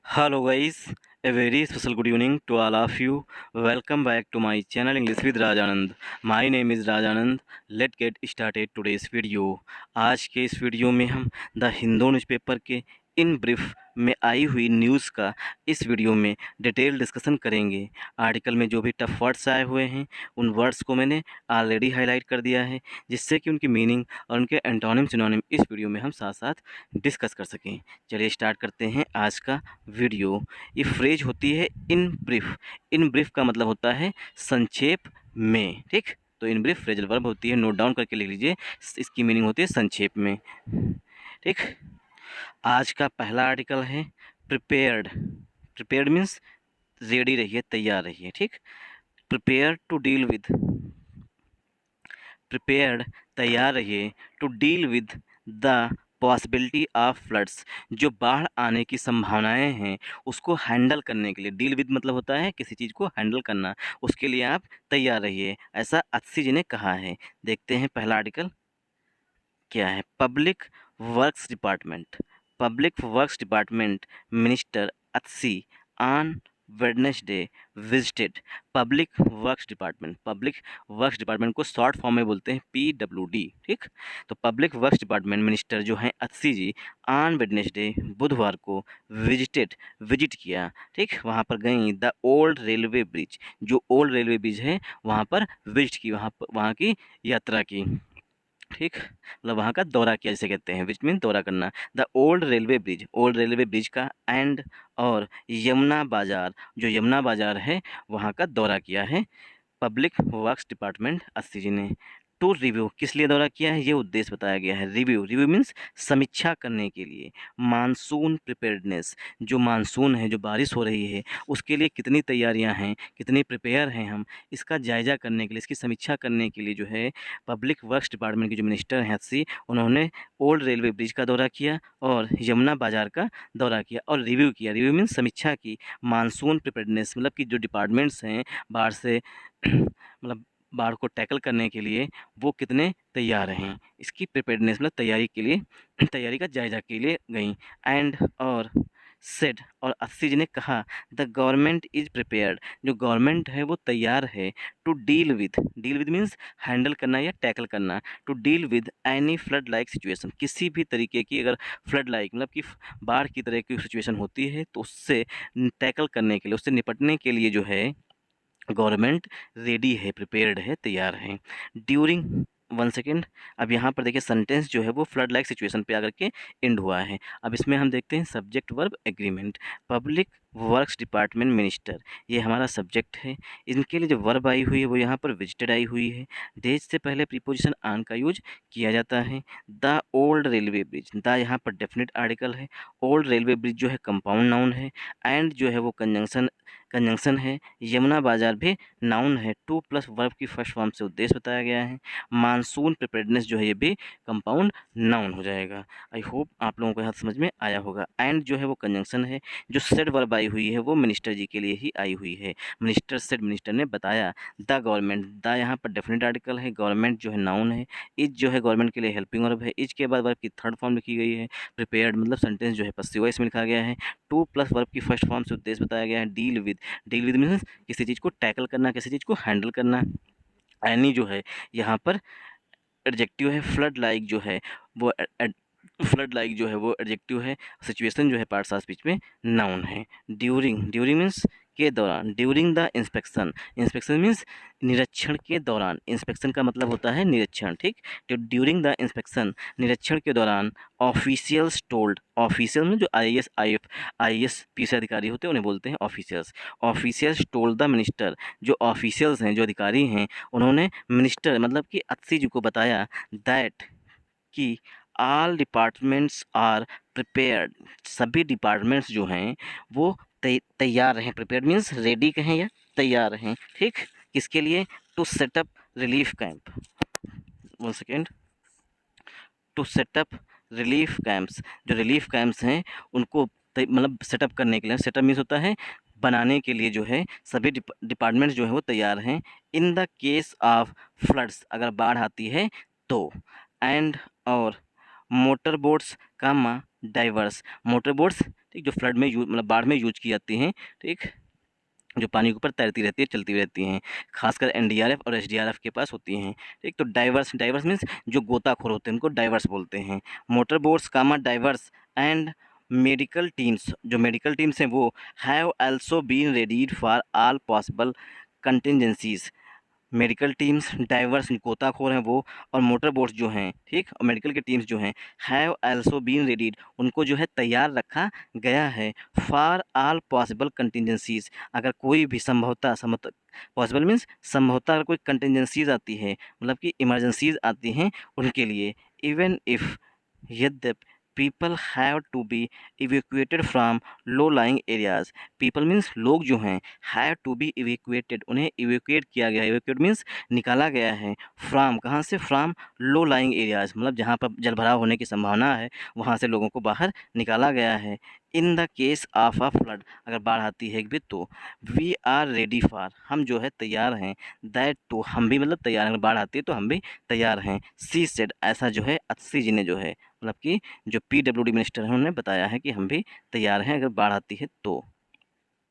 Hello guys, a very special good evening to all of you. Welcome back to my channel English with Rajanand. My name is Rajanand. Let's get started today's video. आज के इस video में हम the Hindu newspaper के in brief में आई हुई news का इस वीडियो में डिटेल डिस्कशन करेंगे। आर्टिकल में जो भी टफ वर्ड्स आए हुए हैं उन वर्ड्स को मैंने ऑलरेडी हाईलाइट कर दिया है, जिससे कि उनकी मीनिंग और उनके एंटोनिम सिनोनिम इस वीडियो में हम साथ साथ डिस्कस कर सकें। चलिए स्टार्ट करते हैं आज का वीडियो। ये फ्रेज होती है इन ब्रीफ। इन ब्रीफ का मतलब होता है संक्षेप में, ठीक। तो इन ब्रीफ फ्रेजल वर्ब होती है, नोट डाउन करके लिख लीजिए। इसकी मीनिंग होती है संक्षेप में, ठीक। आज का पहला आर्टिकल है प्रिपेयर्ड। प्रिपेयर्ड मीन्स रेडी रहिए, तैयार रहिए, ठीक। Prepare to deal with, prepared तैयार रहिए, to deal with the possibility of floods, जो बाढ़ आने की संभावनाएं हैं उसको हैंडल करने के लिए। डील विद मतलब होता है किसी चीज़ को हैंडल करना, उसके लिए आप तैयार रहिए, ऐसा अत्सी जी ने कहा है। देखते हैं पहला आर्टिकल क्या है। Public works department, public works department minister Atishi on Wednesday visited public works department. Public works department को शॉर्ट फॉर्म में बोलते हैं PWD, ठीक। तो पब्लिक वर्क्स डिपार्टमेंट मिनिस्टर जो हैं अत्सी जी ऑन वेडनेसडे बुधवार को विजिट किया, ठीक। वहाँ पर गई द ओल्ड रेलवे ब्रिज, जो ओल्ड रेलवे ब्रिज है वहाँ पर विजिट की, वहाँ की यात्रा की, ठीक। मतलब वहाँ का दौरा किया जिसे कहते हैं, विच मीन दौरा करना। The old railway bridge, old railway bridge का एंड और यमुना बाज़ार, जो यमुना बाज़ार है वहाँ का दौरा किया है पब्लिक वर्क्स डिपार्टमेंट अस्सी जी ने। टू रिव्यू, किस लिए दौरा किया है ये उद्देश्य बताया गया है। रिव्यू, रिव्यू मीन्स समीक्षा करने के लिए। मानसून प्रिपेयर्डनेस, जो मानसून है, जो बारिश हो रही है उसके लिए कितनी तैयारियां हैं, कितनी प्रिपेयर हैं हम, इसका जायज़ा करने के लिए, इसकी समीक्षा करने के लिए जो है पब्लिक वर्क्स डिपार्टमेंट के जो मिनिस्टर हैं अस्सी, उन्होंने ओल्ड रेलवे ब्रिज का दौरा किया और यमुना बाज़ार का दौरा किया और रिव्यू किया। रिव्यू मीन्स समीक्षा की। मानसून प्रिपेयर्डनेस मतलब कि जो डिपार्टमेंट्स हैं बाढ़ से मतलब बाढ़ को टैकल करने के लिए वो कितने तैयार हैं, इसकी प्रिपेयर्डनेस मतलब तैयारी के लिए, तैयारी का जायजा के लिए गई। एंड और सेड और अस्सी जी ने कहा द गवर्नमेंट इज़ प्रिपेयर्ड, जो गवर्नमेंट है वो तैयार है to deal with means handle करना या टैकल करना, to deal with any flood like situation, किसी भी तरीके की अगर फ्लड लाइक मतलब कि बाढ़ की तरह की सिचुएशन होती है तो उससे टैकल करने के लिए, उससे निपटने के लिए जो है गवर्नमेंट रेडी है, प्रिपेयर्ड है, तैयार है। ड्यूरिंग, वन सेकेंड, अब यहाँ पर देखिए सेंटेंस जो है वो फ्लड लाइक सिचुएशन पे आकर के एंड हुआ है। अब इसमें हम देखते हैं subject verb agreement. Public works department minister, ये हमारा सब्जेक्ट है। इनके लिए जो वर्ब आई हुई है वो यहाँ पर विजिटेड आई हुई है। डेज से पहले प्रीपोजिशन ऑन का यूज किया जाता है। The old railway bridge, the यहाँ पर डेफिनेट आर्टिकल है। ओल्ड रेलवे ब्रिज जो है कंपाउंड नाउन है। एंड जो है वो कंजंक्शन है। यमुना बाजार भी नाउन है। टू प्लस वर्ब की फर्स्ट फॉर्म से उद्देश्य बताया गया है। मानसून प्रिपेयर्डनेस जो है ये भी कंपाउंड नाउन हो जाएगा। आई होप आप लोगों को यहाँ समझ में आया होगा। एंड जो है वो कंजंक्शन है। जो सेड वर्ब आई हुई है वो मिनिस्टर जी के लिए ही आई हुई है। मिनिस्टर सेड, मिनिस्टर ने बताया। द गवर्नमेंट, द यहाँ पर डेफिनेट आर्टिकल है। गवर्नमेंट जो है नाउन है। इज जो है गवर्नमेंट के लिए हेल्पिंग वर्ब है। इज के बाद वर्ब की थर्ड फॉर्म लिखी गई है। प्रिपेयर्ड मतलब सेंटेंस जो है पसिव वॉइस में लिखा गया है। टू प्लस वर्ब की फर्स्ट फॉर्म से उद्देश्य बताया गया है। डील विद मीन्स किसी चीज़ को टैकल करना, किसी चीज़ को हैंडल करना। एनी जो है यहाँ पर एडजेक्टिव है। फ्लड लाइक जो है वो फ्लड लाइक जो है वो एडजेक्टिव है। सिचुएशन जो है पार्ट्स ऑफ स्पीच में नाउन है। ड्यूरिंग मीन्स के दौरान। During the inspection, inspection means निरीक्षण के दौरान। इंस्पेक्शन का मतलब होता है निरीक्षण, ठीक। तो ड्यूरिंग द इंस्पेक्शन, निरीक्षण के दौरान ऑफिशियल्स टोल्ड, ऑफिशियल में जो IAS PC अधिकारी होते हैं उन्हें बोलते हैं officials. Officials told the minister, जो ऑफिशियल्स हैं, जो अधिकारी हैं, उन्होंने मिनिस्टर मतलब कि अत्सी जी को बताया दैट कि ऑल डिपार्टमेंट्स आर प्रिपेयर्ड, सभी डिपार्टमेंट्स जो हैं वो तैयार रहें। प्रिपेयर्ड मीन्स रेडी कहें या तैयार रहें, ठीक। किसके लिए? To set up relief camp, one second, to set up relief camps, जो रिलीफ कैंप्स हैं उनको मतलब सेटअप करने के लिए, सेटअप मीन्स होता है बनाने के लिए जो है सभी डिपार्टमेंट्स जो है वो तैयार हैं। In the case of floods, अगर बाढ़ आती है तो। एंड और motor boats comma diverse, motor boats, ठीक, जो फ्लड में यूज मतलब बाढ़ में यूज की जाती हैं, ठीक, जो पानी के ऊपर तैरती रहती है, चलती रहती हैं, खासकर एनडीआरएफ और एसडीआरएफ के पास होती हैं। एक तो डाइवर्स, डाइवर्स मीन्स जो गोताखोर होते हैं उनको डाइवर्स बोलते हैं। Motor boats comma divers and medical teams, जो मेडिकल टीम्स हैं वो have also been readied for all possible contingencies. Medical teams, divers गोताखोर हैं वो, और मोटर बोट्स जो हैं, ठीक, और मेडिकल के टीम्स जो हैं, हैव आल्सो बीन रेडीड, उनको जो है तैयार रखा गया है, फॉर ऑल पॉसिबल कंटिजेंसीज, अगर कोई भी संभवतः पॉसिबल मीन्स संभवतः अगर कोई कंटिजेंसीज आती है, मतलब कि इमरजेंसीज आती हैं उनके लिए, इवन इफ़, यद्यप, people have to be evacuated from low lying areas, people means लोग जो हैं, हैव टू बी इवेक्यूएटेड, उन्हें इवेक्यूएट किया गया है, इवेक्यूएट मीन्स निकाला गया है, फ्राम कहाँ से, फ्राम लो लाइंग एरियाज, मतलब जहाँ पर जलभराव होने की संभावना है वहाँ से लोगों को बाहर निकाला गया है। In the case of a flood, अगर बाढ़ आती है एक भी तो वी आर रेडी फॉर, हम जो है तैयार हैं, दैट टू, हम भी मतलब तैयार हैं, अगर बाढ़ आती है तो हम भी तैयार हैं। सी सेड, ऐसा जो है अस्सी जी ने जो है, मतलब कि जो पीडब्ल्यूडी मिनिस्टर हैं उन्होंने बताया है कि हम भी तैयार हैं अगर बाढ़ आती है तो।